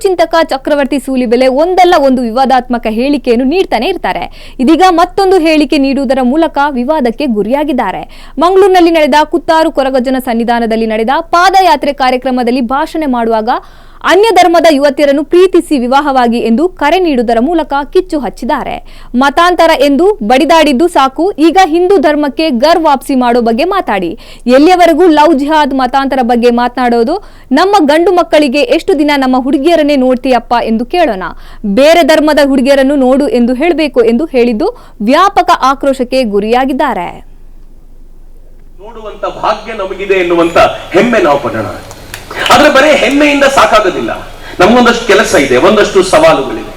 ಚಿಂತಕ ಚಕ್ರವರ್ತಿ ಸೂಲಿಬೆಲೆ ಒಂದಲ್ಲ ಒಂದು ವಿವಾದಾತ್ಮಕ ಹೇಳಿಕೆಯನ್ನು ನೀಡ್ತಾನೆ ಇರ್ತಾರೆ. ಇದೀಗ ಮತ್ತೊಂದು ಹೇಳಿಕೆ ನೀಡುವುದರ ಮೂಲಕ ವಿವಾದಕ್ಕೆ ಗುರಿಯಾಗಿದ್ದಾರೆ. ಮಂಗಳೂರಿನಲ್ಲಿ ನಡೆದ ಕುತ್ತಾರು ಕೊರಗಜ್ಜನ ಸನ್ನಿಧಾನದಲ್ಲಿ ನಡೆದ ಪಾದಯಾತ್ರೆ ಕಾರ್ಯಕ್ರಮದಲ್ಲಿ ಭಾಷಣ ಮಾಡುವಾಗ ಅನ್ಯ ಧರ್ಮದ ಯುವತಿಯರನ್ನು ಪ್ರೀತಿಸಿ ವಿವಾಹವಾಗಿ ಎಂದು ಕರೆ ನೀಡುವುದರ ಮೂಲಕ ಕಿಚ್ಚು ಹಚ್ಚಿದ್ದಾರೆ. ಮತಾಂತರ ಎಂದು ಬಡಿದಾಡಿದ್ದು ಸಾಕು, ಈಗ ಹಿಂದೂ ಧರ್ಮಕ್ಕೆ ಗರ್ ವಾಪಸಿ ಮಾಡೋ ಬಗ್ಗೆ ಮಾತಾಡಿ. ಎಲ್ಲಿಯವರೆಗೂ ಲವ್ ಜಿಹಾದ್ ಮತಾಂತರ ಬಗ್ಗೆ ಮಾತನಾಡೋದು? ನಮ್ಮ ಗಂಡು ಮಕ್ಕಳಿಗೆ ಎಷ್ಟು ದಿನ ನಮ್ಮ ಹುಡುಗಿಯರನ್ನೇ ನೋಡ್ತೀಯಪ್ಪ ಎಂದು ಕೇಳೋಣ. ಬೇರೆ ಧರ್ಮದ ಹುಡುಗಿಯರನ್ನು ನೋಡು ಎಂದು ಹೇಳಬೇಕು ಎಂದು ಹೇಳಿದ್ದು ವ್ಯಾಪಕ ಆಕ್ರೋಶಕ್ಕೆ ಗುರಿಯಾಗಿದ್ದಾರೆ. ನೋಡುವಂತ ಭಾಗ್ಯ ನಮಗಿದೆ ಎನ್ನುವಂತ ಹೆಮ್ಮೆ ನಾವು ಪಡೋಣ. ಆದ್ರೆ ಬರೀ ಹೆಮ್ಮೆಯಿಂದ ಸಾಕಾಗೋದಿಲ್ಲ. ನಮಗೊಂದಷ್ಟು ಕೆಲಸ ಇದೆ, ಒಂದಷ್ಟು ಸವಾಲುಗಳಿವೆ.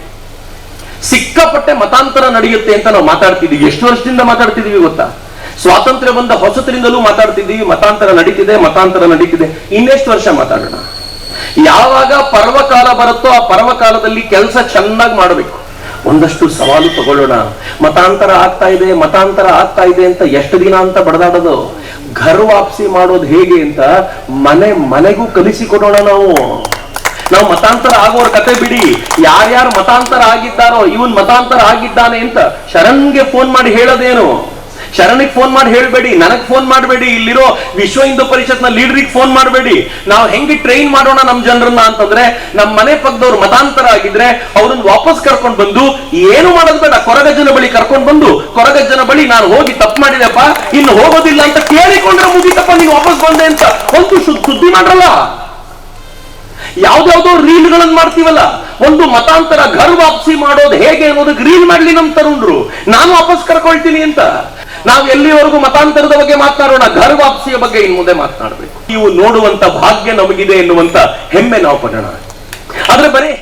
ಸಿಕ್ಕಾಪಟ್ಟೆ ಮತಾಂತರ ನಡೆಯುತ್ತೆ ಅಂತ ನಾವು ಮಾತಾಡ್ತಿದೀವಿ. ಎಷ್ಟು ವರ್ಷದಿಂದ ಮಾತಾಡ್ತಿದೀವಿ ಗೊತ್ತಾ? ಸ್ವಾತಂತ್ರ್ಯ ಬಂದ ಹೊಸತರಿಂದಲೂ ಮಾತಾಡ್ತಿದ್ದೀವಿ. ಮತಾಂತರ ನಡೀತಿದೆ. ಇನ್ನೆಷ್ಟು ವರ್ಷ ಮಾತಾಡೋಣ? ಯಾವಾಗ ಪರ್ವಕಾಲ ಬರುತ್ತೋ ಆ ಪರ್ವಕಾಲದಲ್ಲಿ ಕೆಲಸ ಚೆನ್ನಾಗಿ ಮಾಡಬೇಕು. ಒಂದಷ್ಟು ಸವಾಲು ತಗೊಳ್ಳೋಣ. ಮತಾಂತರ ಆಗ್ತಾ ಇದೆ ಅಂತ ಎಷ್ಟು ದಿನ ಅಂತ ಬಡದಾಡೋದು? ಘರ್ ವಾಪಸಿ ಮಾಡೋದು ಹೇಗೆ ಅಂತ ಮನೆಗೂ ಕಲಿಸಿಕೊಡೋಣ. ನಾವು ಮತಾಂತರ ಆಗೋರ ಕತೆ ಬಿಡಿ. ಯಾರ್ಯಾರು ಮತಾಂತರ ಆಗಿದ್ದಾರೋ ಇವನ್ ಮತಾಂತರ ಆಗಿದ್ದಾನೆ ಅಂತ ಶರಣ್ಗೆ ಫೋನ್ ಮಾಡಿ ಹೇಳೋದೇನು? ಶರಣಿಗೆ ಫೋನ್ ಮಾಡಿ ಹೇಳ್ಬೇಡಿ, ನನಗ್ ಫೋನ್ ಮಾಡಬೇಡಿ, ಇಲ್ಲಿರೋ ವಿಶ್ವ ಹಿಂದೂ ಪರಿಷತ್ನ ಲೀಡರಿಗೆ ಫೋನ್ ಮಾಡಬೇಡಿ. ನಾವು ಹೆಂಗೆ ಟ್ರೈನ್ ಮಾಡೋಣ ನಮ್ ಜನರನ್ನ ಅಂತಂದ್ರೆ, ನಮ್ಮ ಮನೆ ಪಕ್ಕದವ್ರು ಮತಾಂತರ ಆಗಿದ್ರೆ ಅವ್ರನ್ನ ವಾಪಸ್ ಕರ್ಕೊಂಡು ಬಂದು, ಏನು ಮಾಡೋದು ಬೇಡ, ಕೊರಗಜ್ಜನ ಬಳಿ ಕರ್ಕೊಂಡು ಬಂದು, ಕೊರಗಜ್ಜನ ಬಳಿ ನಾನು ಹೋಗಿ ತಪ್ಪು ಮಾಡಿದೆಪ್ಪ, ಇನ್ನು ಹೋಗೋದಿಲ್ಲ ಅಂತ ಕೇಳಿಕೊಂಡ್ರೆ ಮುಗಿತಪ್ಪ, ನೀನು ವಾಪಸ್ ಬಂದೆ ಅಂತ ಒಂದು ಸುದ್ದಿ ಮಾಡ್ರಲ್ಲ. ಯಾವ್ದಾವ್ದೋ ರೀಲ್ಗಳನ್ನ ಮಾಡ್ತೀವಲ್ಲ, ಒಂದು ಮತಾಂತರ ಘರ್ ವಾಪಸಿ ಮಾಡೋದು ಹೇಗೆ ಅನ್ನೋದಕ್ಕೆ ರೀಲ್ ಮಾಡ್ಲಿ ನಮ್ ತರುಣ್ರು, ನಾನು ವಾಪಸ್ ಕರ್ಕೊಳ್ತೀನಿ ಅಂತ. ನಾವು ಎಲ್ಲಿವರೆಗೂ ಮತಾಂತರದ ಬಗ್ಗೆ ಮಾತನಾಡೋಣ, ಘರ್ ವಾಪಸಿಯ ಬಗ್ಗೆ ಇನ್ನು ಮುಂದೆ ಮಾತನಾಡಬೇಕು. ನೀವು ನೋಡುವಂತ ಭಾಗ್ಯ ನಮಗಿದೆ ಎನ್ನುವಂತ ಹೆಮ್ಮೆ ನಾವು ಪಡೋಣ. ಆದ್ರೆ ಬರೀ